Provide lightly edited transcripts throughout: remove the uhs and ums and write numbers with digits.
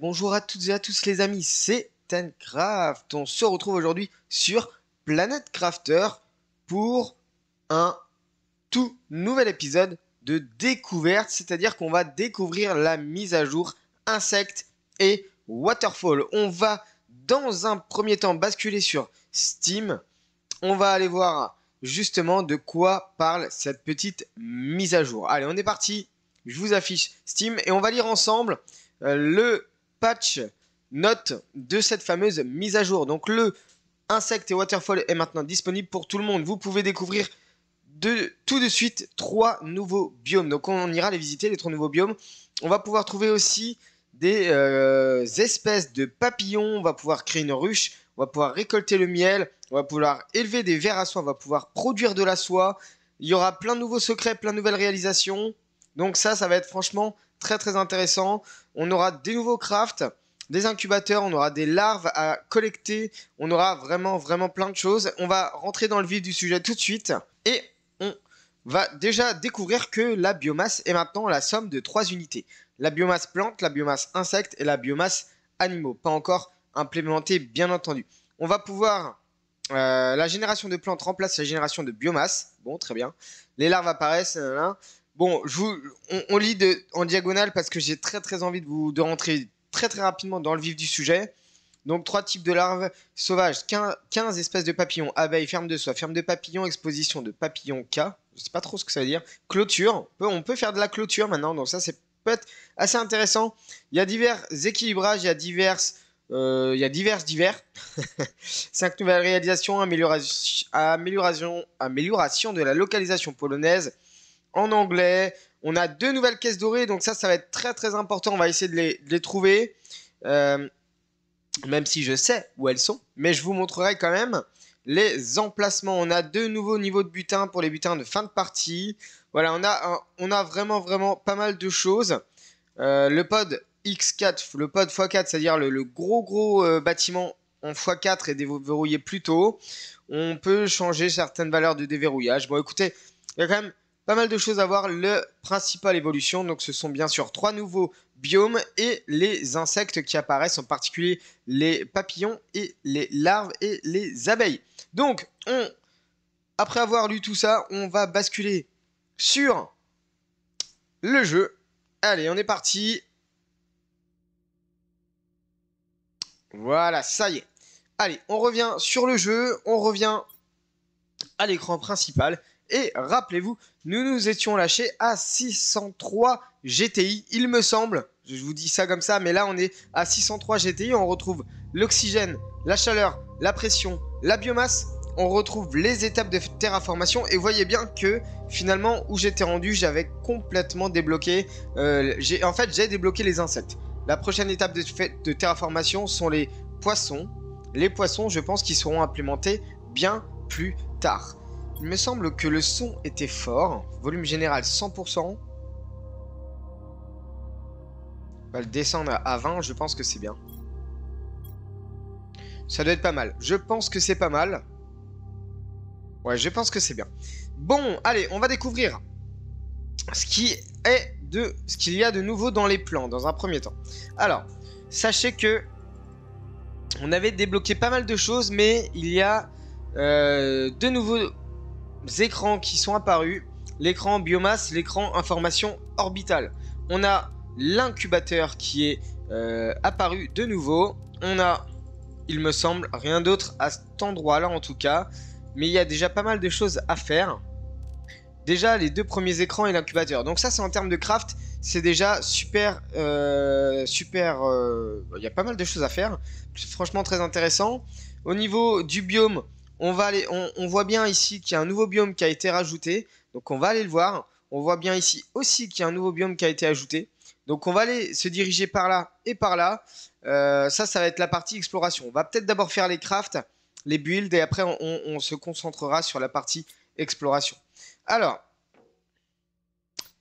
bonjour à toutes et à tous les amis, c'est Tencraft. On se retrouve aujourd'hui sur Planet Crafter pour un tout nouvel épisode de découverte, c'est-à-dire qu'on va découvrir la mise à jour Insect et Waterfall. On va dans un premier temps basculer sur Steam. On va aller voir justement de quoi parle cette petite mise à jour. Allez, on est parti. Je vous affiche Steam et on va lire ensemble le patch note de cette fameuse mise à jour. Donc le Insect et Waterfall est maintenant disponible pour tout le monde. Vous pouvez découvrir tout de suite 3 nouveaux biomes. Donc on ira les visiter, les 3 nouveaux biomes. On va pouvoir trouver aussi des espèces de papillons. On va pouvoir créer une ruche. On va pouvoir récolter le miel. On va pouvoir élever des vers à soie. On va pouvoir produire de la soie. Il y aura plein de nouveaux secrets, plein de nouvelles réalisations. Donc ça va être franchement très très intéressant. On aura des nouveaux crafts, des incubateurs, on aura des larves à collecter. On aura vraiment plein de choses. On va rentrer dans le vif du sujet tout de suite. Et on va déjà découvrir que la biomasse est maintenant la somme de 3 unités. La biomasse plante, la biomasse insecte et la biomasse animaux. Pas encore implémentée bien entendu. On va pouvoir... la génération de plantes remplace la génération de biomasse. Bon, très bien. Les larves apparaissent. Bon, on lit en diagonale parce que j'ai très envie de rentrer très rapidement dans le vif du sujet. Donc 3 types de larves sauvages, 15 espèces de papillons, abeilles, ferme de soie, ferme de papillons, exposition de papillons K. Je sais pas trop ce que ça veut dire. Clôture, on peut faire de la clôture maintenant, donc ça c'est peut-être assez intéressant. Il y a divers équilibrages, il y a divers. 5 nouvelles réalisations, amélioration de la localisation polonaise en anglais. On a 2 nouvelles caisses dorées, donc ça va être très important. On va essayer de les trouver, même si je sais où elles sont, mais je vous montrerai quand même les emplacements. On a 2 nouveaux niveaux de butin pour les butins de fin de partie. Voilà, on a vraiment pas mal de choses. Le pod X4, le pod x4, c'est-à-dire le gros bâtiment en x4 est déverrouillé plus tôt. On peut changer certaines valeurs de déverrouillage. Bon, écoutez, il y a quand même pas mal de choses à voir. Le principal évolution, donc ce sont bien sûr 3 nouveaux biomes et les insectes qui apparaissent, en particulier les papillons et les larves et les abeilles. Donc, après avoir lu tout ça, on va basculer sur le jeu. Allez, on est parti. Voilà, ça y est. Allez, on revient sur le jeu, on revient à l'écran principal. Et rappelez-vous, nous nous étions lâchés à 603 GTI, il me semble. Je vous dis ça comme ça, mais là on est à 603 GTI. On retrouve l'oxygène, la chaleur, la pression, la biomasse. On retrouve les étapes de terraformation. Et voyez bien que finalement, où j'étais rendu, j'avais complètement débloqué. En fait, j'ai débloqué les insectes. La prochaine étape de terraformation sont les poissons. Les poissons, je pense qu'ils seront implémentés bien plus tard. Il me semble que le son était fort. Volume général 100%. On va le descendre à 20, je pense que c'est bien. Ça doit être pas mal. Je pense que c'est pas mal. Ouais, je pense que c'est bien. Bon, allez, on va découvrir ce qu'il y a de nouveau dans les plans, dans un premier temps. Alors, sachez que on avait débloqué pas mal de choses, mais il y a 2 nouveaux écrans qui sont apparus. L'écran biomasse, l'écran information orbitale. On a l'incubateur qui est apparu de nouveau. On a, il me semble, rien d'autre à cet endroit-là en tout cas. Mais il y a déjà pas mal de choses à faire. Déjà les 2 premiers écrans et l'incubateur. Donc ça c'est en termes de craft. C'est déjà super. Il y a pas mal de choses à faire. Franchement très intéressant. Au niveau du biome, on voit bien ici qu'il y a un nouveau biome qui a été rajouté. Donc on va aller le voir. On voit bien ici aussi qu'il y a un nouveau biome qui a été ajouté. Donc on va aller se diriger par là et par là. Ça va être la partie exploration. On va peut-être d'abord faire les crafts, les builds, et après on se concentrera sur la partie exploration. Alors,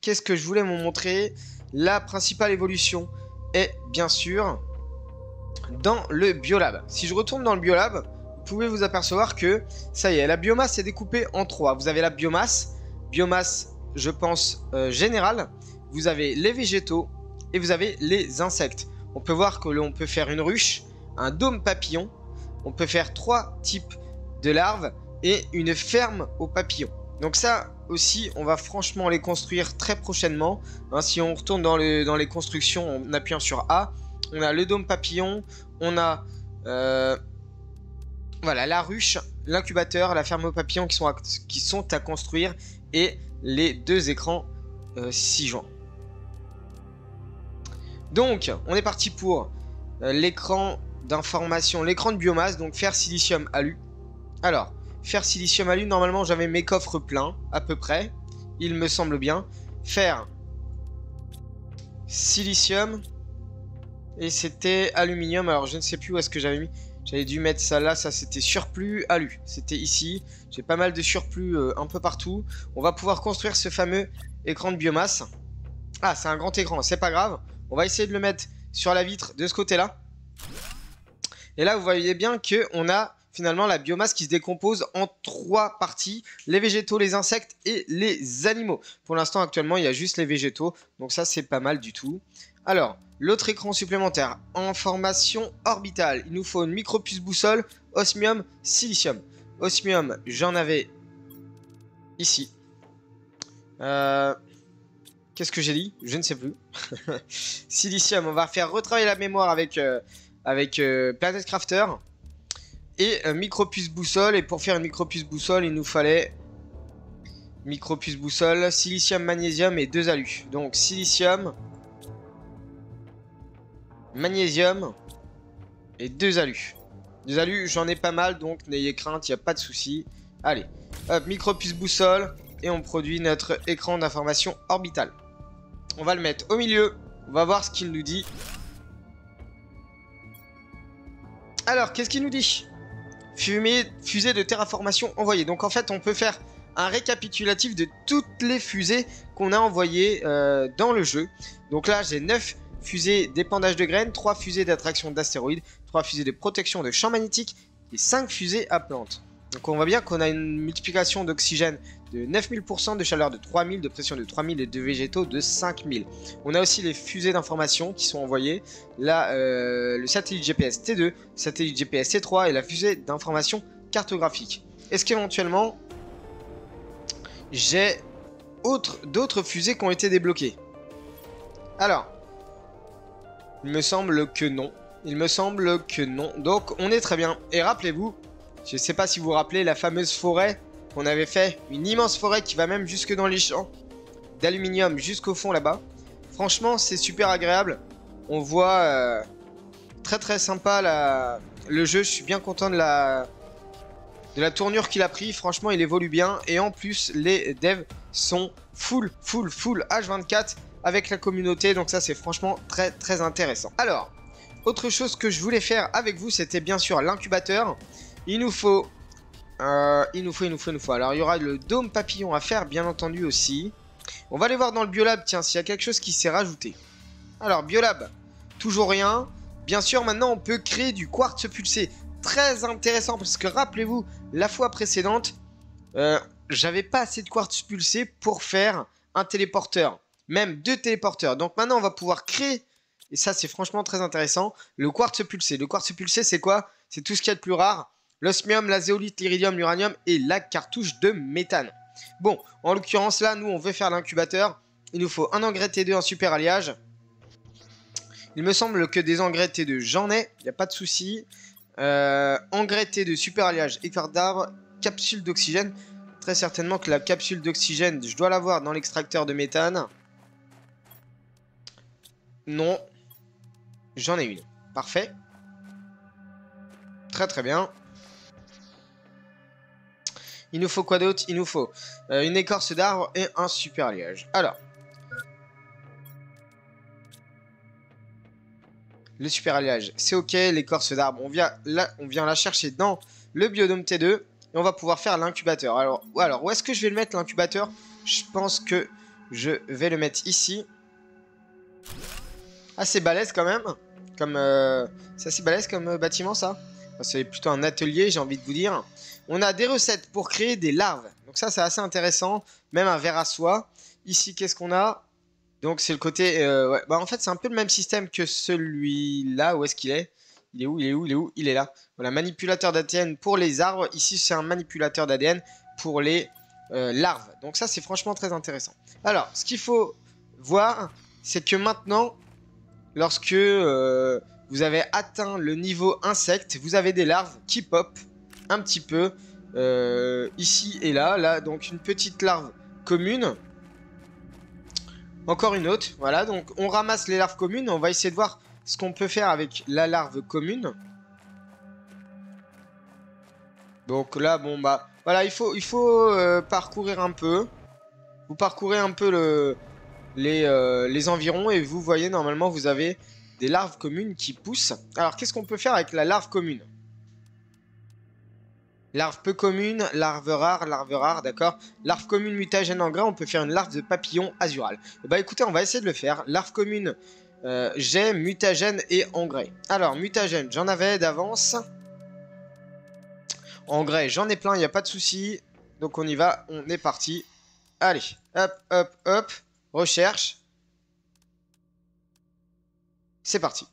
qu'est-ce que je voulais vous montrer? La principale évolution est bien sûr dans le biolab. Si je retourne dans le biolab, vous pouvez vous apercevoir que ça y est, la biomasse est découpée en 3. Vous avez la biomasse, je pense générale. Vous avez les végétaux et vous avez les insectes. on peut voir que l'on peut faire une ruche, un dôme papillon, on peut faire 3 types de larves et une ferme aux papillons. Donc ça aussi, on va franchement les construire très prochainement. Hein, si on retourne dans les constructions en appuyant sur A, on a le dôme papillon, on a voilà, la ruche, l'incubateur, la ferme aux papillons qui sont à construire et les 2 écrans 6 joints. Donc, on est parti pour l'écran d'information, l'écran de biomasse, donc fer, silicium, alu. Alors, fer, silicium, alu, normalement j'avais mes coffres pleins, à peu près, il me semble bien. Fer, silicium, et c'était aluminium, alors je ne sais plus où est-ce que j'avais mis. J'avais dû mettre ça là, ça c'était surplus alu, c'était ici. J'ai pas mal de surplus un peu partout. On va pouvoir construire ce fameux écran de biomasse. Ah, c'est un grand écran, c'est pas grave. On va essayer de le mettre sur la vitre de ce côté-là. Et là, vous voyez bien qu'on a finalement la biomasse qui se décompose en 3 parties. Les végétaux, les insectes et les animaux. Pour l'instant, actuellement, il y a juste les végétaux. Donc ça, c'est pas mal du tout. Alors, l'autre écran supplémentaire, en formation orbitale. Il nous faut une micropuce boussole, osmium, silicium. Osmium, j'en avais ici. Qu'est-ce que j'ai dit? Je ne sais plus. Silicium, on va faire retravailler la mémoire avec Planet Crafter. Et micropuce boussole. Et pour faire une micropuce boussole, il nous fallait micropuce boussole, silicium, magnésium et 2 alus. Donc silicium, magnésium et 2 alus. 2 alus, j'en ai pas mal, donc n'ayez crainte, il n'y a pas de souci. Allez, hop, micropuce boussole. Et on produit notre écran d'information orbitale. On va le mettre au milieu. On va voir ce qu'il nous dit. Alors, qu'est-ce qu'il nous dit? Fusée de terraformation envoyée. Donc en fait, on peut faire un récapitulatif de toutes les fusées qu'on a envoyées dans le jeu. Donc là, j'ai 9 fusées d'épandage de graines, 3 fusées d'attraction d'astéroïdes, 3 fusées de protection de champs magnétiques et 5 fusées à plantes. Donc on voit bien qu'on a une multiplication d'oxygène de 9000%, de chaleur de 3000, de pression de 3000 et de végétaux de 5000. On a aussi les fusées d'information qui sont envoyées. Là, le satellite GPS T2, satellite GPS T3 et la fusée d'information cartographique. Est-ce qu'éventuellement, j'ai d'autres fusées qui ont été débloquées? Alors, il me semble que non. Il me semble que non. Donc, on est très bien. Et rappelez-vous, je ne sais pas si vous vous rappelez la fameuse forêt qu'on avait fait. Une immense forêt qui va même jusque dans les champs d'aluminium jusqu'au fond là-bas. Franchement, c'est super agréable. On voit très très sympa le jeu. Je suis bien content de la tournure qu'il a pris. Franchement, il évolue bien. Et en plus, les devs sont full H24 avec la communauté. Donc ça, c'est franchement très très intéressant. Alors, autre chose que je voulais faire avec vous, c'était bien sûr l'incubateur. Il nous faut. Alors, il y aura le dôme papillon à faire, bien entendu, aussi. On va aller voir dans le biolab, tiens, s'il y a quelque chose qui s'est rajouté. Alors, biolab, toujours rien. Bien sûr, maintenant, on peut créer du quartz pulsé. Très intéressant, parce que rappelez-vous, la fois précédente, j'avais pas assez de quartz pulsé pour faire un téléporteur. Même 2 téléporteurs. Donc maintenant, on va pouvoir créer, et ça, c'est franchement très intéressant, le quartz pulsé. Le quartz pulsé, c'est quoi? C'est tout ce qu'il y a de plus rare. L'osmium, la zéolite, l'iridium, l'uranium et la cartouche de méthane. Bon, en l'occurrence là, nous on veut faire l'incubateur. Il nous faut un engrais T2, un super alliage. Il me semble que des engrais T2, j'en ai, il n'y a pas de souci. Engrais T2, super alliage, écart d'arbre, capsule d'oxygène. Très certainement que la capsule d'oxygène, je dois l'avoir dans l'extracteur de méthane. Non, j'en ai une. Parfait. Très très bien. Il nous faut quoi d'autre? Il nous faut une écorce d'arbre et un super alliage. Alors. Le super alliage, c'est ok. L'écorce d'arbre, on vient la chercher dans le biodôme T2. Et on va pouvoir faire l'incubateur. Alors, où est-ce que je vais le mettre, l'incubateur? Je pense que je vais le mettre ici. Assez balèze quand même. C'est assez balèze comme bâtiment, ça. C'est plutôt un atelier, j'ai envie de vous dire. On a des recettes pour créer des larves. Donc ça, c'est assez intéressant. Même un verre à soie. Ici, qu'est-ce qu'on a? Donc c'est le côté... ouais. Bah, en fait, c'est un peu le même système que celui-là. Où est-ce qu'il est? Il est où? Il est où? Il est où? Il est là. Voilà, manipulateur d'ADN pour les arbres. Ici, c'est un manipulateur d'ADN pour les larves. Donc ça, c'est franchement très intéressant. Alors, ce qu'il faut voir, c'est que maintenant, lorsque vous avez atteint le niveau insecte, vous avez des larves qui pop un petit peu ici et là. Là, donc une petite larve commune. Encore une autre. Voilà, donc on ramasse les larves communes. On va essayer de voir ce qu'on peut faire avec la larve commune. Donc là, bon bah, voilà, il faut parcourir un peu. Vous parcourez un peu les environs et vous voyez, normalement, vous avez des larves communes qui poussent. Alors, qu'est-ce qu'on peut faire avec la larve commune? Larve peu commune, larve rare, d'accord. Larve commune mutagène en grain, on peut faire une larve de papillon azural. Bah écoutez, on va essayer de le faire. Larve commune, jet, mutagène et engrais. Alors, mutagène, j'en avais d'avance. Engrais, j'en ai plein, il n'y a pas de souci. Donc on y va, on est parti. Allez, hop, hop, hop. Recherche. C'est parti.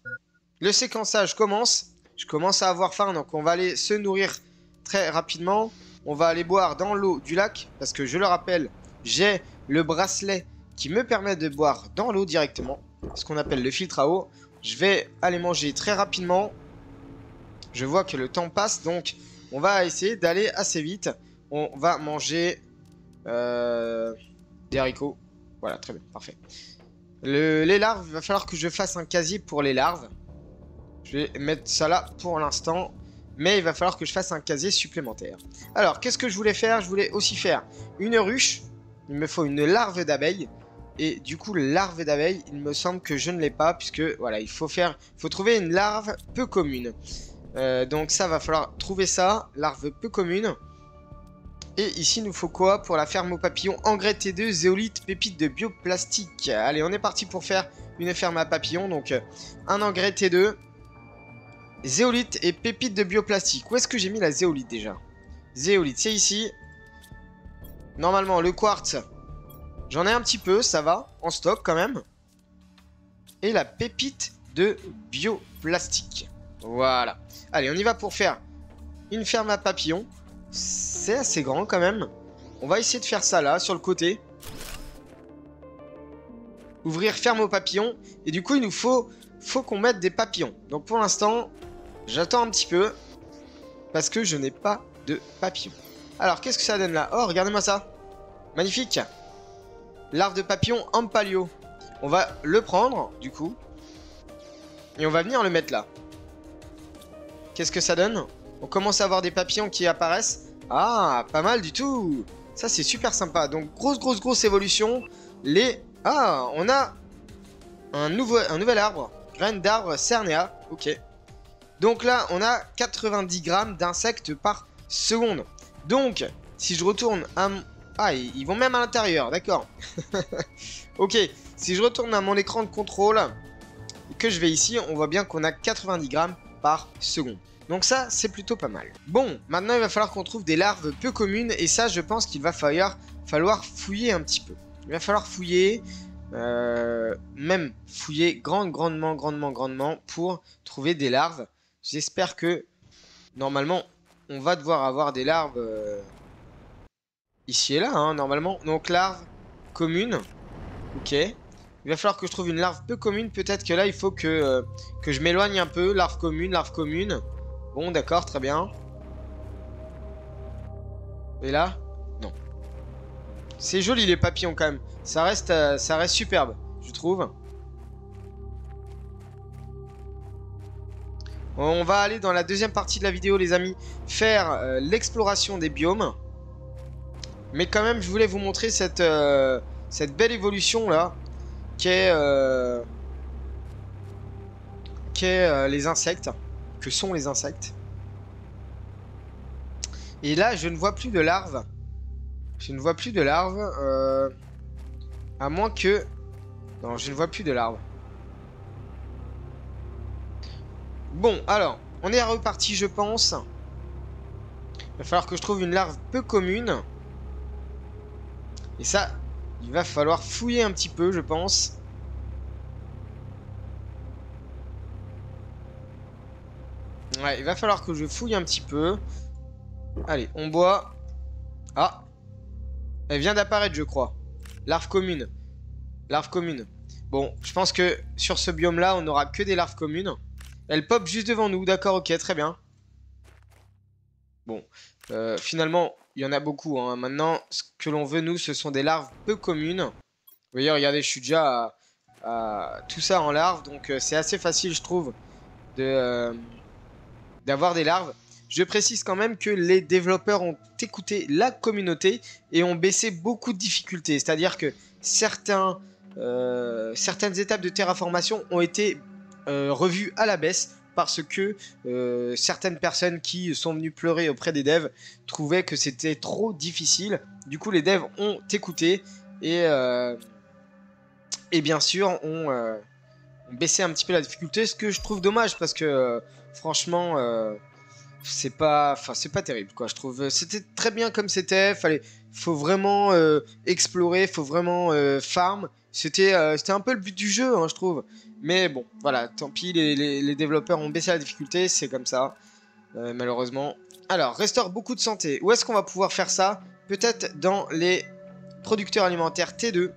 Le séquençage commence. Je commence à avoir faim, donc on va aller se nourrir très rapidement. On va aller boire dans l'eau du lac, parce que je le rappelle, j'ai le bracelet qui me permet de boire dans l'eau directement, ce qu'on appelle le filtre à eau. Je vais aller manger très rapidement. Je vois que le temps passe, donc on va essayer d'aller assez vite. On va manger des haricots. Voilà, très bien, parfait. Les larves, il va falloir que je fasse un casier pour les larves. Je vais mettre ça là pour l'instant. Mais il va falloir que je fasse un casier supplémentaire. Alors, qu'est-ce que je voulais faire? Je voulais aussi faire une ruche. Il me faut une larve d'abeille. Et du coup, larve d'abeille, il me semble que je ne l'ai pas. Puisque, voilà, il faut trouver une larve peu commune. Donc ça, va falloir trouver ça. Larve peu commune. Et ici, il nous faut quoi pour la ferme aux papillons? Engrais T2, zéolite, pépite de bioplastique. Allez, on est parti pour faire une ferme à papillons. Donc, un engrais T2. Zéolite et pépite de bioplastique. Où est-ce que j'ai mis la zéolite déjà? Zéolite, c'est ici. Normalement, le quartz, j'en ai un petit peu, ça va. En stock quand même. Et la pépite de bioplastique. Voilà. Allez, on y va pour faire une ferme à papillons. C'est assez grand quand même. On va essayer de faire ça là, sur le côté. Ouvrir ferme aux papillons. Et du coup, il nous faut qu'on mette des papillons. Donc pour l'instant... j'attends un petit peu parce que je n'ai pas de papillon. Alors, qu'est-ce que ça donne là? Oh, regardez-moi ça. Magnifique. Larve de papillon en palio. On va le prendre, du coup. Et on va venir le mettre là. Qu'est-ce que ça donne? On commence à avoir des papillons qui apparaissent. Ah, pas mal du tout. Ça, c'est super sympa. Donc, grosse évolution. Ah, on a un nouvel arbre. Graine d'arbre Cernea. Ok. Donc là, on a 90 grammes d'insectes par seconde. Donc, si je retourne à... ah, ils vont même à l'intérieur, d'accord. Ok, si je retourne à mon écran de contrôle et que je vais ici, on voit bien qu'on a 90 grammes par seconde. Donc ça, c'est plutôt pas mal. Bon, maintenant, il va falloir qu'on trouve des larves peu communes. Et ça, je pense qu'il va falloir fouiller un petit peu. Il va falloir fouiller... même fouiller grandement pour trouver des larves. J'espère que, normalement, on va devoir avoir des larves ici et là, hein, normalement. Donc, larves communes. Ok. Il va falloir que je trouve une larve peu commune. Peut-être que là, il faut que je m'éloigne un peu. Larve commune. Bon, d'accord, très bien. Et là? Non. C'est joli, les papillons, quand même. Ça reste superbe, je trouve. On va aller dans la deuxième partie de la vidéo, les amis, faire l'exploration des biomes. Mais quand même, je voulais vous montrer cette belle évolution là, qu'est les insectes, que sont les insectes. Et là, je ne vois plus de larves. À moins que... non, je ne vois plus de larves. Bon, alors, on est reparti, je pense. Il va falloir que je trouve une larve peu commune. Et ça, Il va falloir fouiller un petit peu, je pense. Ouais, il va falloir que je fouille un petit peu. Allez, on boit. Ah, elle vient d'apparaître, je crois. Larve commune. Larve commune. Bon, je pense que sur ce biome-là, on n'aura que des larves communes. Elle pop juste devant nous. D'accord, ok, très bien. Bon, finalement, il y en a beaucoup. Hein. Maintenant, ce que l'on veut, nous, ce sont des larves peu communes. Vous voyez, regardez, je suis déjà à tout ça en larves. Donc, c'est assez facile, je trouve, d'avoir des larves. Je précise quand même que les développeurs ont écouté la communauté et ont baissé beaucoup de difficultés. C'est-à-dire que certaines étapes de terraformation ont été revues à la baisse parce que certaines personnes qui sont venues pleurer auprès des devs trouvaient que c'était trop difficile. Du coup, les devs ont écouté et bien sûr ont baissé un petit peu la difficulté, ce que je trouve dommage parce que franchement... c'est pas terrible quoi, je trouve. C'était très bien comme c'était, faut vraiment explorer, faut vraiment farm. C'était un peu le but du jeu, hein, je trouve. Mais bon, voilà, tant pis, les développeurs ont baissé la difficulté, c'est comme ça, malheureusement. Alors, restaure beaucoup de santé. Où est-ce qu'on va pouvoir faire ça? Peut-être dans les producteurs alimentaires T2.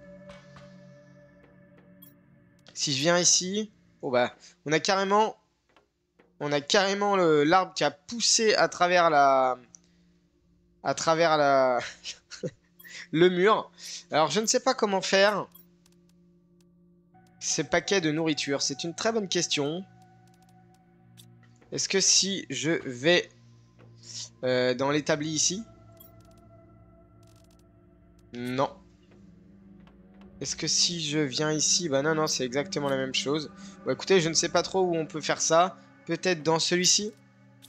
Si je viens ici, oh bah, on a carrément l'arbre qui a poussé à travers le mur. Alors, je ne sais pas comment faire ces paquets de nourriture. C'est une très bonne question. Est-ce que si je vais dans l'établi ici? Non. Est-ce que si je viens ici? Bah non, non, c'est exactement la même chose. Bon, écoutez, je ne sais pas trop où on peut faire ça. Peut-être dans celui-ci?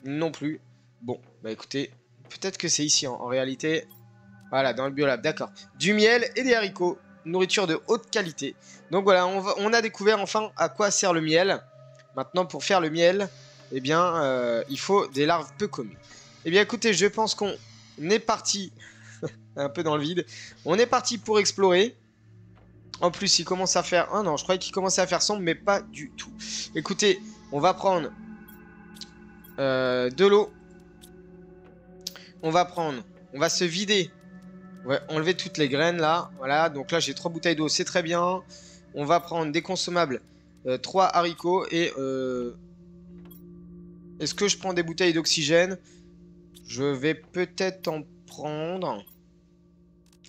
Non plus. Bon, bah écoutez, peut-être que c'est ici en réalité. Voilà, dans le biolab, d'accord. Du miel et des haricots. Nourriture de haute qualité. Donc voilà, on a découvert enfin à quoi sert le miel. Maintenant, pour faire le miel, eh bien, il faut des larves peu communes. Eh bien, écoutez, je pense qu'on est parti un peu dans le vide. On est parti pour explorer. En plus, il commence à faire... Ah non, je croyais qu'il commençait à faire sombre, mais pas du tout. Écoutez, on va prendre de l'eau. On va se vider. Ouais, enlever toutes les graines là. Voilà, donc là j'ai 3 bouteilles d'eau, c'est très bien. On va prendre des consommables, 3 haricots et... Est-ce que je prends des bouteilles d'oxygène? Je vais peut-être en prendre.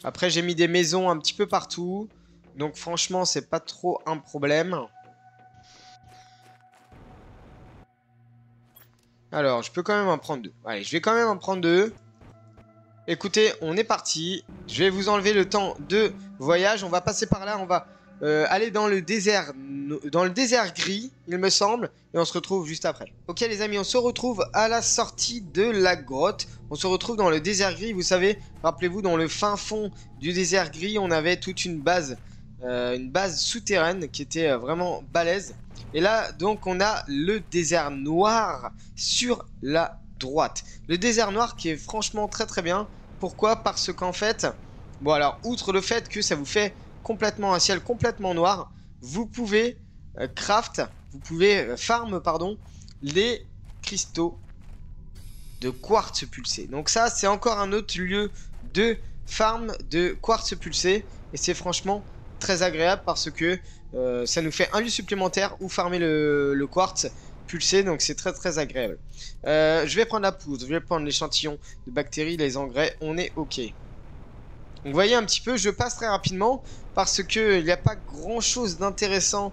Après j'ai mis des maisons un petit peu partout. Donc franchement c'est pas trop un problème. Alors je peux quand même en prendre 2. Allez, je vais quand même en prendre 2. Écoutez, on est parti. Je vais vous enlever le temps de voyage. On va passer par là. On va aller dans le désert gris, il me semble. Et on se retrouve juste après. Ok les amis, on se retrouve à la sortie de la grotte. On se retrouve dans le désert gris. Vous savez, rappelez-vous, dans le fin fond du désert gris, on avait toute une base souterraine qui était vraiment balèze. Et là, donc, on a le désert noir sur la droite. Le désert noir qui est franchement très très bien. Pourquoi? Parce qu'en fait, bon alors, outre le fait que ça vous fait complètement un ciel complètement noir, vous pouvez farm, pardon, les cristaux de quartz pulsé. Donc ça, c'est encore un autre lieu de farm de quartz pulsé. Et c'est franchement très agréable parce que ça nous fait un lieu supplémentaire où farmer le quartz pulsé, donc c'est très très agréable. Je vais prendre la poudre, je vais prendre l'échantillon de bactéries, les engrais, on est ok. Donc vous voyez un petit peu, je passe très rapidement parce qu'il n'y a pas grand chose d'intéressant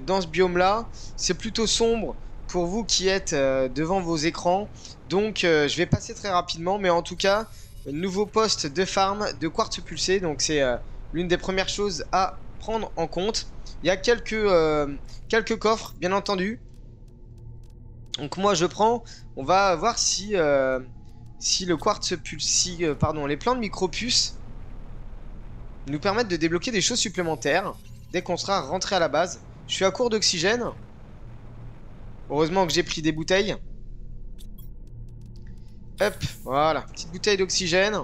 dans ce biome là. C'est plutôt sombre pour vous qui êtes devant vos écrans. Donc je vais passer très rapidement, mais en tout cas, nouveau poste de farm de quartz pulsé, donc c'est l'une des premières choses à prendre en compte. Il y a quelques coffres, bien entendu. Donc moi je prends, on va voir si le quartz pulsé, les plants de micropuces nous permettent de débloquer des choses supplémentaires dès qu'on sera rentré à la base. Je suis à court d'oxygène. Heureusement que j'ai pris des bouteilles. Hop, voilà, petite bouteille d'oxygène.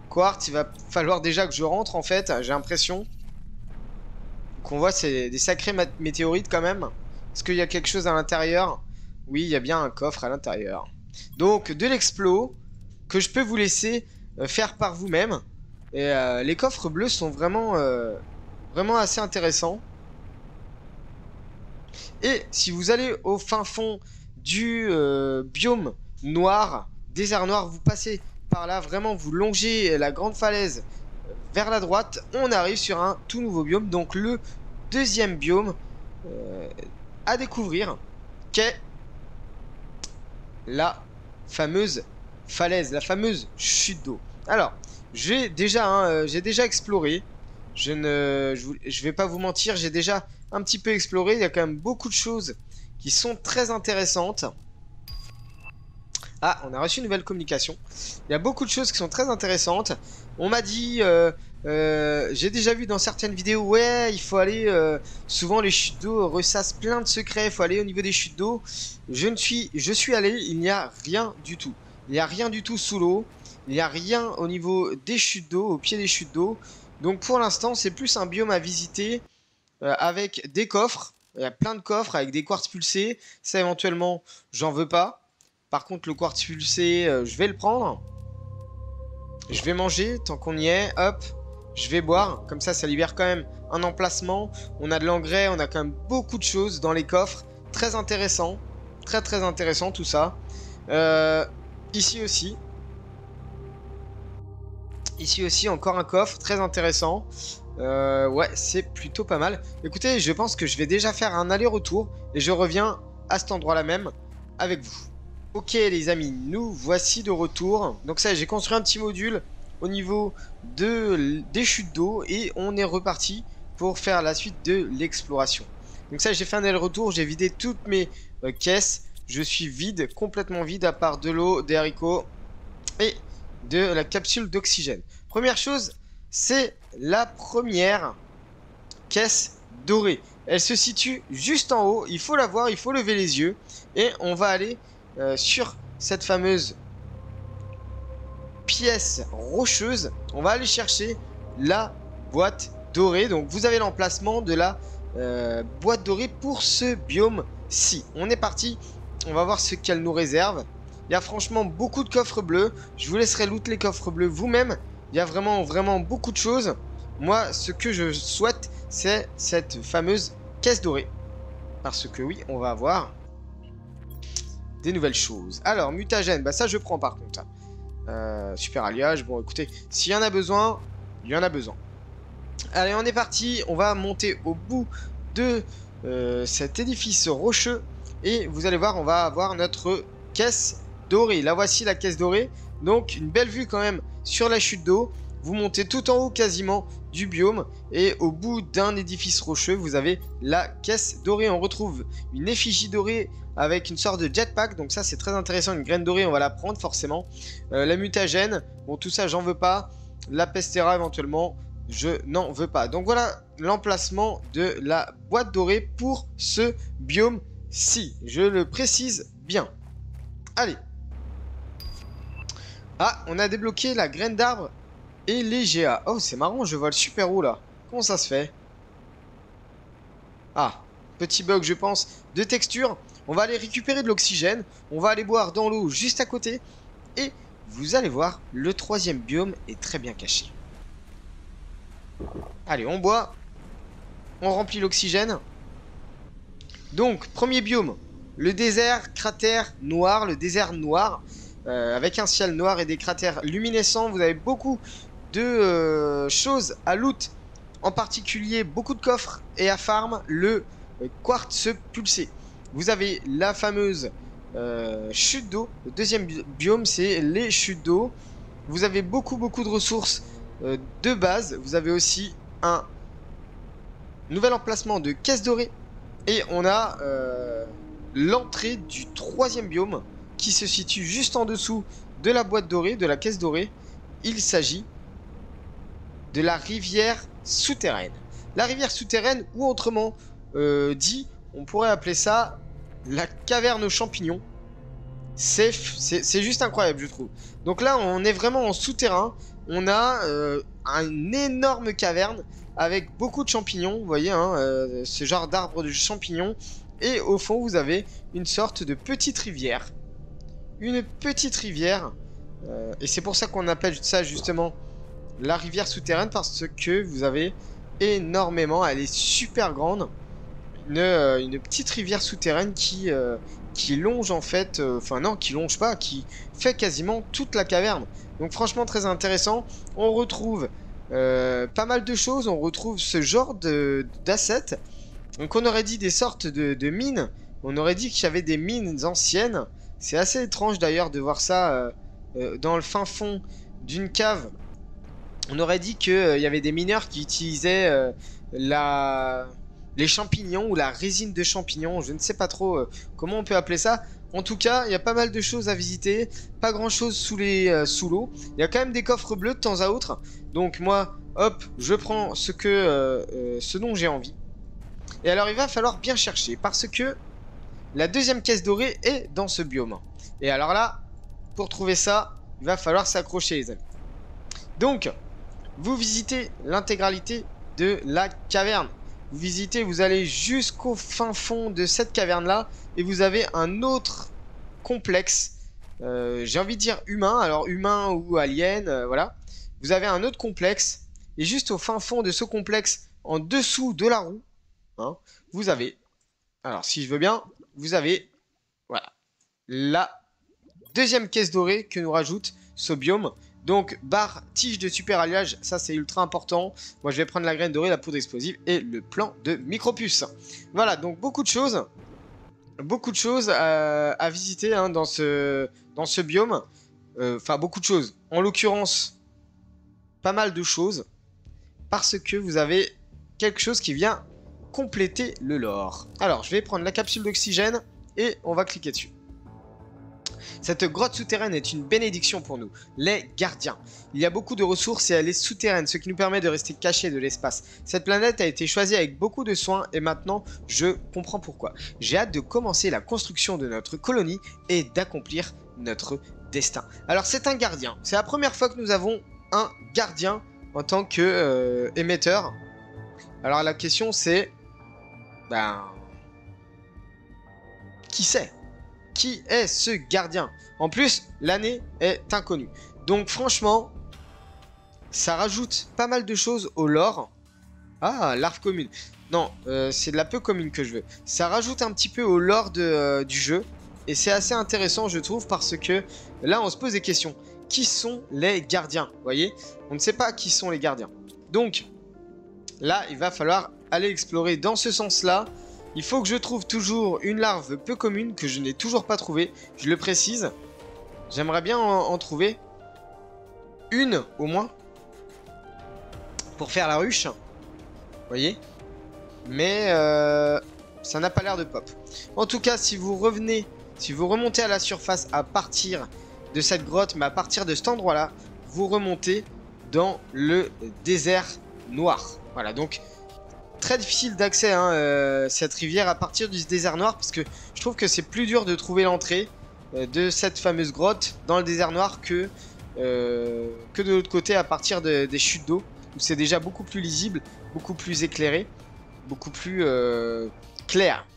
quartz. Il va falloir déjà que je rentre en fait, j'ai l'impression. Qu'on voit c'est des sacrés météorites quand même. Est-ce qu'il y a quelque chose à l'intérieur? Oui, il y a bien un coffre à l'intérieur. Donc de l'explo que je peux vous laisser faire par vous-même. Et les coffres bleus sont vraiment assez intéressants. Et si vous allez au fin fond du biome noir, désert noir, vous passez par là, vraiment vous longez la grande falaise vers la droite, on arrive sur un tout nouveau biome, donc le deuxième biome à découvrir, qu'est la fameuse falaise, la fameuse chute d'eau. Alors, j'ai déjà exploré, je vais pas vous mentir, j'ai déjà un petit peu exploré, il y a quand même beaucoup de choses qui sont très intéressantes. Ah, on a reçu une nouvelle communication. Il y a beaucoup de choses qui sont très intéressantes. On m'a dit, j'ai déjà vu dans certaines vidéos, ouais, il faut aller, souvent les chutes d'eau ressassent plein de secrets, il faut aller au niveau des chutes d'eau. Je suis allé, il n'y a rien du tout. Il n'y a rien du tout sous l'eau. Il n'y a rien au niveau des chutes d'eau, au pied des chutes d'eau. Donc pour l'instant, c'est plus un biome à visiter avec des coffres. Il y a plein de coffres avec des quartz pulsés. Ça, éventuellement, j'en veux pas. Par contre, le quartz pulsé, je vais le prendre. Je vais manger tant qu'on y est. Hop, je vais boire. Comme ça libère quand même un emplacement. On a de l'engrais, on a quand même beaucoup de choses dans les coffres. Très intéressant. Très intéressant tout ça. Ici aussi. Ici aussi, encore un coffre. Très intéressant. Ouais, c'est plutôt pas mal. Écoutez, je pense que je vais déjà faire un aller-retour. Et je reviens à cet endroit-là même avec vous. Ok les amis, nous voici de retour. Donc ça, j'ai construit un petit module au niveau des chutes d'eau et on est reparti pour faire la suite de l'exploration. Donc ça, j'ai fait un aller-retour, j'ai vidé toutes mes caisses. Je suis vide, complètement vide à part de l'eau, des haricots et de la capsule d'oxygène. Première chose, c'est la première caisse dorée. Elle se situe juste en haut, il faut la voir, il faut lever les yeux et on va aller sur cette fameuse pièce rocheuse. On va aller chercher la boîte dorée. Donc vous avez l'emplacement de la boîte dorée pour ce biome-ci. On est parti, on va voir ce qu'elle nous réserve. Il y a franchement beaucoup de coffres bleus. Je vous laisserai loot les coffres bleus vous-même. Il y a vraiment beaucoup de choses. Moi, ce que je souhaite, c'est cette fameuse caisse dorée. Parce que oui, on va avoir des nouvelles choses. Alors, mutagène, bah ça je prends par contre. Super alliage, bon écoutez, s'il y en a besoin, il y en a besoin. Allez, on est parti, on va monter au bout de cet édifice rocheux. Et vous allez voir, on va avoir notre caisse dorée. La voici la caisse dorée. Donc une belle vue quand même sur la chute d'eau. Vous montez tout en haut quasiment du biome. Et au bout d'un édifice rocheux, vous avez la caisse dorée. On retrouve une effigie dorée avec une sorte de jetpack, donc ça c'est très intéressant. Une graine dorée, on va la prendre forcément. La mutagène, bon tout ça j'en veux pas. La pestera éventuellement, je n'en veux pas. Donc voilà l'emplacement de la boîte dorée pour ce biome-ci. Je le précise bien. Allez. Ah, on a débloqué la graine d'arbre et les GA. Oh c'est marrant, je vole super haut là. Comment ça se fait? Ah, petit bug je pense de texture. On va aller récupérer de l'oxygène. On va aller boire dans l'eau juste à côté. Et vous allez voir, le troisième biome est très bien caché. Allez, on boit. On remplit l'oxygène. Donc, premier biome. Le désert, cratère noir. Le désert noir. Avec un ciel noir et des cratères luminescents. Vous avez beaucoup de choses à loot. En particulier, beaucoup de coffres et à farm. Le quartz pulsé. Vous avez la fameuse chute d'eau. Le deuxième biome, c'est les chutes d'eau. Vous avez beaucoup de ressources de base. Vous avez aussi un nouvel emplacement de caisse dorée. Et on a l'entrée du troisième biome qui se situe juste en dessous de la boîte dorée, de la caisse dorée. Il s'agit de la rivière souterraine. La rivière souterraine, ou autrement dit, on pourrait appeler ça la caverne aux champignons. C'est juste incroyable, je trouve. Donc là, on est vraiment en souterrain. On a une énorme caverne avec beaucoup de champignons. Vous voyez, hein, ce genre d'arbre de champignons. Et au fond, vous avez une sorte de petite rivière. Une petite rivière. Et c'est pour ça qu'on appelle ça justement la rivière souterraine. Parce que vous avez énormément, elle est super grande. Une petite rivière souterraine qui longe en fait, enfin non, qui longe pas, qui fait quasiment toute la caverne. Donc franchement très intéressant. On retrouve pas mal de choses, on retrouve ce genre d'assets. Donc on aurait dit des sortes de mines, on aurait dit qu'il y avait des mines anciennes. C'est assez étrange d'ailleurs de voir ça dans le fin fond d'une cave. On aurait dit qu'il y avait des mineurs qui utilisaient les champignons ou la résine de champignons. Je ne sais pas trop comment on peut appeler ça. En tout cas, il y a pas mal de choses à visiter. Pas grand chose sous l'eau. Il y a quand même des coffres bleus de temps à autre. Donc moi, hop, je prends ce dont j'ai envie. Et alors il va falloir bien chercher. Parce que la deuxième caisse dorée est dans ce biome. Et alors là, pour trouver ça, il va falloir s'accrocher les amis. Donc, vous visitez l'intégralité de la caverne. Vous visitez, vous allez jusqu'au fin fond de cette caverne-là. Et vous avez un autre complexe. J'ai envie de dire humain. Alors humain ou alien, voilà. Vous avez un autre complexe. Et juste au fin fond de ce complexe, en dessous de la roue, hein, vous avez... Alors si je veux bien, vous avez... Voilà. La deuxième caisse dorée que nous rajoute ce biome. Donc, barre, tige de super alliage, ça c'est ultra important. Moi je vais prendre la graine dorée, la poudre explosive et le plan de micropuce. Voilà, donc beaucoup de choses à visiter hein, dans ce biome. Enfin, beaucoup de choses. En l'occurrence, pas mal de choses. Parce que vous avez quelque chose qui vient compléter le lore. Alors, je vais prendre la capsule d'oxygène et on va cliquer dessus. Cette grotte souterraine est une bénédiction pour nous, les gardiens. Il y a beaucoup de ressources et elle est souterraine, ce qui nous permet de rester cachés de l'espace. Cette planète a été choisie avec beaucoup de soin et maintenant, je comprends pourquoi. J'ai hâte de commencer la construction de notre colonie et d'accomplir notre destin. Alors c'est un gardien. C'est la première fois que nous avons un gardien en tant que émetteur. Alors la question c'est... qui c'est ? Qui est ce gardien? En plus, l'année est inconnue. Donc franchement, ça rajoute pas mal de choses au lore. Ah, larve commune. Non, c'est de la peu commune que je veux. Ça rajoute un petit peu au lore du jeu. Et c'est assez intéressant, je trouve, parce que là, on se pose des questions. Qui sont les gardiens? Vous voyez? On ne sait pas qui sont les gardiens. Donc, là, il va falloir aller explorer dans ce sens-là. Il faut que je trouve toujours une larve peu commune que je n'ai toujours pas trouvée. Je le précise. J'aimerais bien en trouver une au moins. Pour faire la ruche. Vous voyez? Mais ça n'a pas l'air de pop. En tout cas, si vous remontez à la surface à partir de cette grotte, mais à partir de cet endroit-là, vous remontez dans le désert noir. Voilà, donc... Très difficile d'accès hein, cette rivière à partir du désert noir parce que je trouve que c'est plus dur de trouver l'entrée de cette fameuse grotte dans le désert noir que de l'autre côté à partir des chutes d'eau où c'est déjà beaucoup plus lisible, beaucoup plus éclairé, beaucoup plus clair.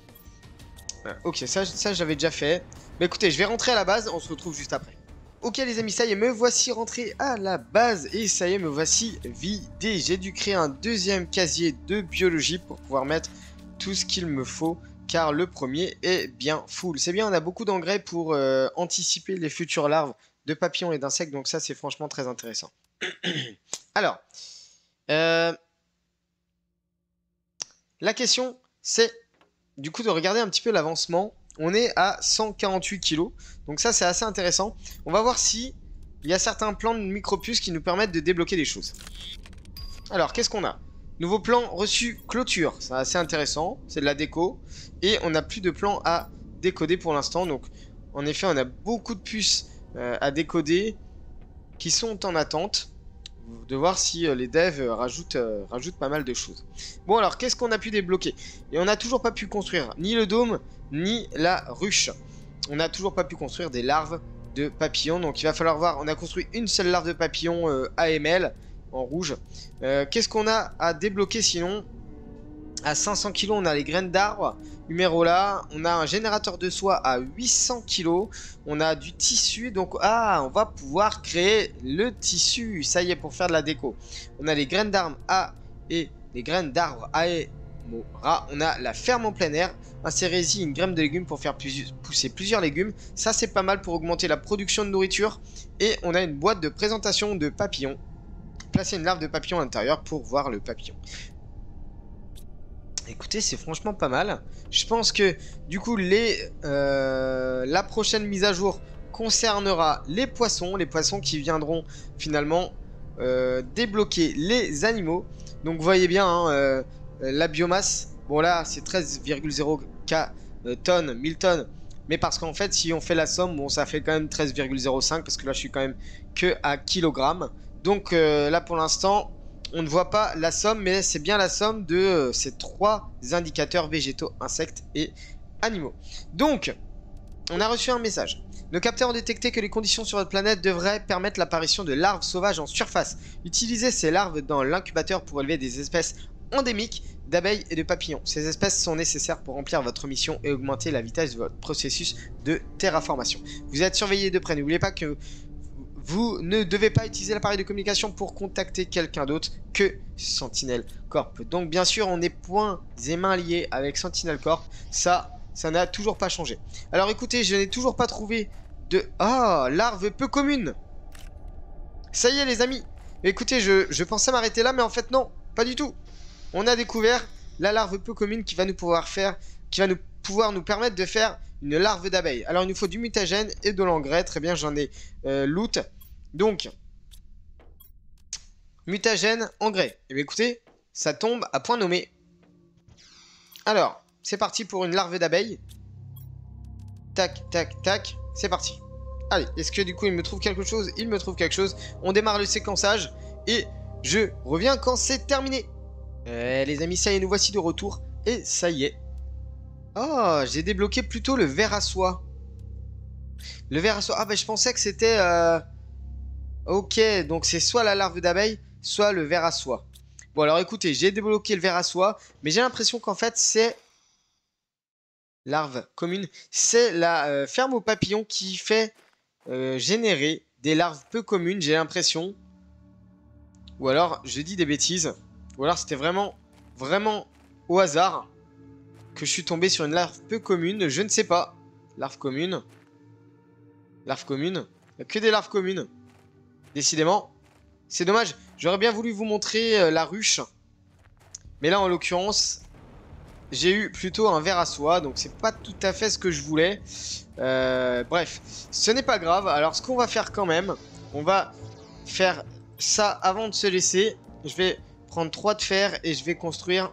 Ok, ça j'avais déjà fait. Mais écoutez, je vais rentrer à la base, on se retrouve juste après. Ok les amis, ça y est, me voici rentré à la base et ça y est, me voici vidé. J'ai dû créer un deuxième casier de biologie pour pouvoir mettre tout ce qu'il me faut car le premier est bien full. C'est bien, on a beaucoup d'engrais pour anticiper les futures larves de papillons et d'insectes, donc ça c'est franchement très intéressant. Alors, la question c'est du coup de regarder un petit peu l'avancement. On est à 148 kg, donc ça c'est assez intéressant. On va voir si il y a certains plans de micropuces qui nous permettent de débloquer des choses. Alors qu'est-ce qu'on a? Nouveau plan reçu clôture, c'est assez intéressant, c'est de la déco. Et on n'a plus de plan à décoder pour l'instant, donc en effet on a beaucoup de puces à décoder qui sont en attente. De voir si les devs rajoutent pas mal de choses. Bon alors qu'est-ce qu'on a pu débloquer? Et on n'a toujours pas pu construire ni le dôme ni la ruche. on n'a toujours pas pu construire des larves de papillons. Donc il va falloir voir, on a construit une seule larve de papillon AML en rouge. Qu'est-ce qu'on a à débloquer sinon? À 500 kg, on a les graines d'arbre. Numéro là, on a un générateur de soie à 800 kg. On a du tissu, donc on va pouvoir créer le tissu. Ça y est, pour faire de la déco. On a les graines d'arbre A et les graines d'arbre A et Mora. On a la ferme en plein air. Insérez-y une graine de légumes pour faire pousser plusieurs légumes. Ça, c'est pas mal pour augmenter la production de nourriture. Et on a une boîte de présentation de papillons. Placez une larve de papillon à l'intérieur pour voir le papillon. Écoutez, c'est franchement pas mal. Je pense que du coup, la prochaine mise à jour concernera les poissons qui viendront finalement débloquer les animaux. Donc vous voyez bien, hein, la biomasse, bon là c'est 13,0 K tonnes, 1000 tonnes. Mais parce qu'en fait, si on fait la somme, bon ça fait quand même 13,05 parce que là je suis quand même que à kilogrammes. Donc là pour l'instant... on ne voit pas la somme, mais c'est bien la somme de ces trois indicateurs végétaux, insectes et animaux. Donc, on a reçu un message. Nos capteurs ont détecté que les conditions sur votre planète devraient permettre l'apparition de larves sauvages en surface. Utilisez ces larves dans l'incubateur pour élever des espèces endémiques d'abeilles et de papillons. Ces espèces sont nécessaires pour remplir votre mission et augmenter la vitesse de votre processus de terraformation. Vous êtes surveillé de près. N'oubliez pas que vous ne devez pas utiliser l'appareil de communication pour contacter quelqu'un d'autre que Sentinel Corp. Donc bien sûr, on est poings et mains liés avec Sentinel Corp. Ça n'a toujours pas changé. Alors écoutez, je n'ai toujours pas trouvé de... larve peu commune. Ça y est les amis. Écoutez, je pensais m'arrêter là, mais en fait non, pas du tout. On a découvert la larve peu commune qui va nous pouvoir nous permettre de faire une larve d'abeille. Alors il nous faut du mutagène et de l'engrais. Très bien, j'en ai loot. Donc, mutagène, engrais. Et bien écoutez, ça tombe à point nommé. Alors, c'est parti pour une larve d'abeille. Tac, tac, tac. C'est parti. Allez, est-ce que du coup il me trouve quelque chose? Il me trouve quelque chose. On démarre le séquençage. Et je reviens quand c'est terminé. Les amis, ça y est, nous voici de retour. Et ça y est. Oh, j'ai débloqué plutôt le ver à soie. Le ver à soie. Ah, bah je pensais que c'était... Ok, donc c'est soit la larve d'abeille, soit le ver à soie. Bon, alors écoutez, j'ai débloqué le ver à soie, mais j'ai l'impression qu'en fait, c'est... Larve commune. C'est la ferme aux papillons qui fait générer des larves peu communes, j'ai l'impression. Ou alors, je dis des bêtises. Ou alors, c'était vraiment au hasard que je suis tombé sur une larve peu commune. Je ne sais pas. Larve commune. Larve commune. Il n'y a que des larves communes. Décidément. C'est dommage. J'aurais bien voulu vous montrer la ruche. Mais là, en l'occurrence, j'ai eu plutôt un ver à soie. Donc, c'est pas tout à fait ce que je voulais. Bref. Ce n'est pas grave. Alors, ce qu'on va faire quand même, on va faire ça avant de se laisser. Je vais prendre 3 de fer et je vais construire...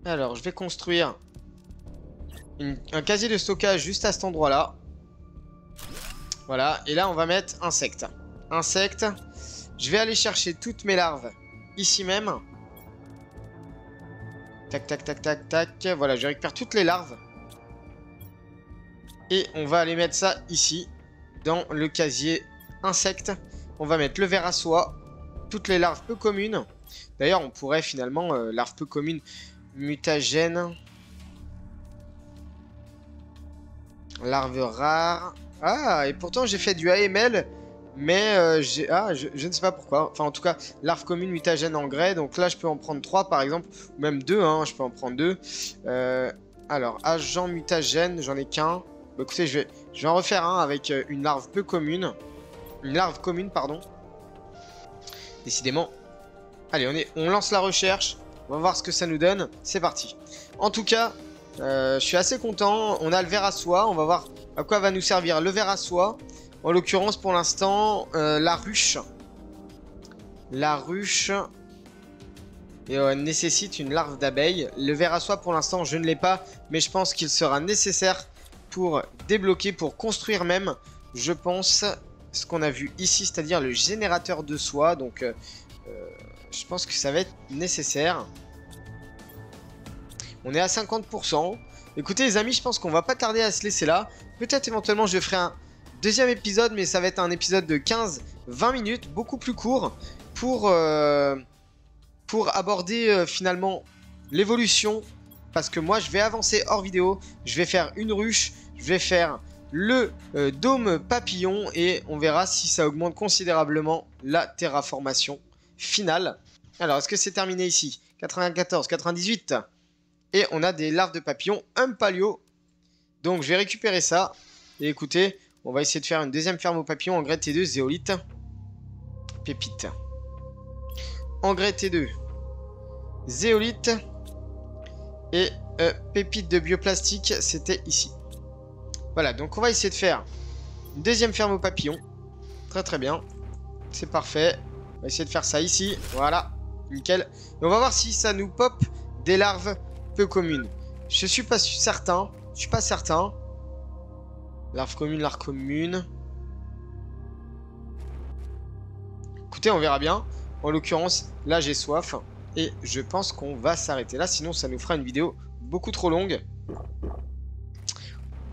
Alors, je vais construire un casier de stockage juste à cet endroit-là. Voilà. Et là, on va mettre insectes. Insectes. Je vais aller chercher toutes mes larves ici même. Tac, tac, tac, tac, tac. Voilà, je récupère toutes les larves. Et on va aller mettre ça ici, dans le casier insectes. On va mettre le ver à soie. Toutes les larves peu communes. D'ailleurs, on pourrait finalement, larves peu communes, mutagène. Larves rares. Ah, et pourtant j'ai fait du AML. Mais je ne sais pas pourquoi. Enfin, en tout cas, larve commune, mutagène, engrais. Donc là, je peux en prendre 3 par exemple. Ou même 2, hein, je peux en prendre 2. Alors, agent mutagène, j'en ai qu'un. Bah, écoutez, je vais en refaire un avec une larve peu commune. Une larve commune, pardon. Décidément. Allez, on lance la recherche. On va voir ce que ça nous donne. C'est parti. En tout cas, je suis assez content. On a le ver à soie. On va voir à quoi va nous servir le ver à soie. En l'occurrence, pour l'instant, la ruche. La ruche nécessite une larve d'abeille. Le ver à soie, pour l'instant, je ne l'ai pas. Mais je pense qu'il sera nécessaire pour débloquer, pour construire même, je pense, ce qu'on a vu ici, c'est-à-dire le générateur de soie. Donc, je pense que ça va être nécessaire. On est à 50%. Écoutez les amis, je pense qu'on va pas tarder à se laisser là. Peut-être éventuellement je ferai un deuxième épisode, mais ça va être un épisode de 15-20 minutes, beaucoup plus court, pour aborder finalement l'évolution. Parce que moi je vais avancer hors vidéo, je vais faire une ruche, je vais faire le dôme papillon et on verra si ça augmente considérablement la terraformation finale. Alors, est-ce que c'est terminé ici? 94, 98. Et on a des larves de papillons, un palio. Donc, je vais récupérer ça. Et écoutez, on va essayer de faire une deuxième ferme aux papillons. Engrais T2, zéolite. Pépite. Engrais T2. Zéolite. Et pépite de bioplastique, c'était ici. Voilà, donc on va essayer de faire une deuxième ferme aux papillons. Très très bien. C'est parfait. On va essayer de faire ça ici. Voilà. Nickel. Et on va voir si ça nous pop des larves peu communes. Je suis pas certain. Je suis pas certain. Larve commune, larve commune. Écoutez, on verra bien. En l'occurrence, là j'ai soif. Et je pense qu'on va s'arrêter là. Sinon, ça nous fera une vidéo beaucoup trop longue.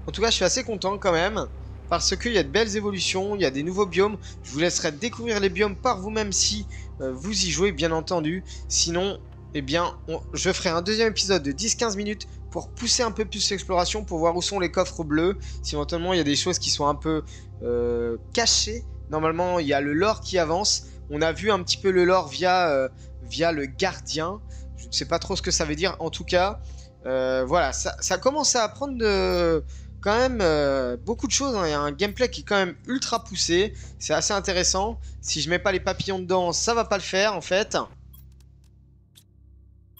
En tout cas, je suis assez content quand même. Parce qu'il y a de belles évolutions. Il y a des nouveaux biomes. Je vous laisserai découvrir les biomes par vous-même si vous y jouez, bien entendu. Sinon, eh bien, je ferai un deuxième épisode de 10-15 minutes pour pousser un peu plus l'exploration, pour voir où sont les coffres bleus. Si éventuellement il y a des choses qui sont un peu cachées. Normalement, il y a le lore qui avance. On a vu un petit peu le lore via le gardien. Je ne sais pas trop ce que ça veut dire. En tout cas, voilà, ça commence à apprendre quand même beaucoup de choses. Hein. Il y a un gameplay qui est quand même ultra poussé. C'est assez intéressant. Si je mets pas les papillons dedans, ça va pas le faire en fait.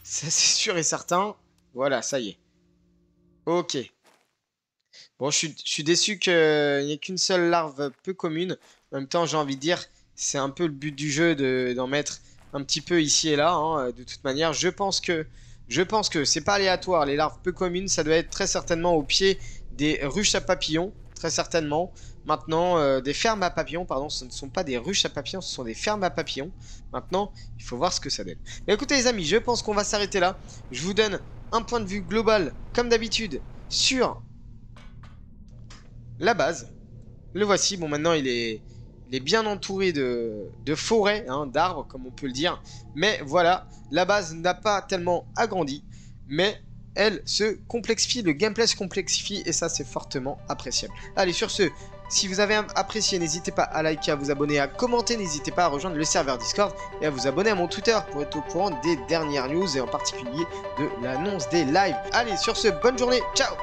Ça c'est sûr et certain. Voilà, ça y est. Ok. Bon, je suis déçu qu'il n'y ait qu'une seule larve peu commune. En même temps, j'ai envie de dire, c'est un peu le but du jeu d'en mettre un petit peu ici et là. Hein. De toute manière, je pense que c'est pas aléatoire. Les larves peu communes, ça doit être très certainement au pied des ruches à papillons. Très certainement. Maintenant, des fermes à papillons, pardon, ce ne sont pas des ruches à papillons, ce sont des fermes à papillons. Maintenant, il faut voir ce que ça donne. Mais écoutez les amis, je pense qu'on va s'arrêter là. Je vous donne un point de vue global, comme d'habitude, sur la base. Le voici. Bon, maintenant, il est bien entouré de forêts, hein, d'arbres, comme on peut le dire. Mais voilà, la base n'a pas tellement agrandi, mais elle se complexifie, le gameplay se complexifie, et ça, c'est fortement appréciable. Allez, sur ce, si vous avez apprécié, n'hésitez pas à liker, à vous abonner, à commenter, n'hésitez pas à rejoindre le serveur Discord et à vous abonner à mon Twitter pour être au courant des dernières news et en particulier de l'annonce des lives. Allez, sur ce, bonne journée, ciao!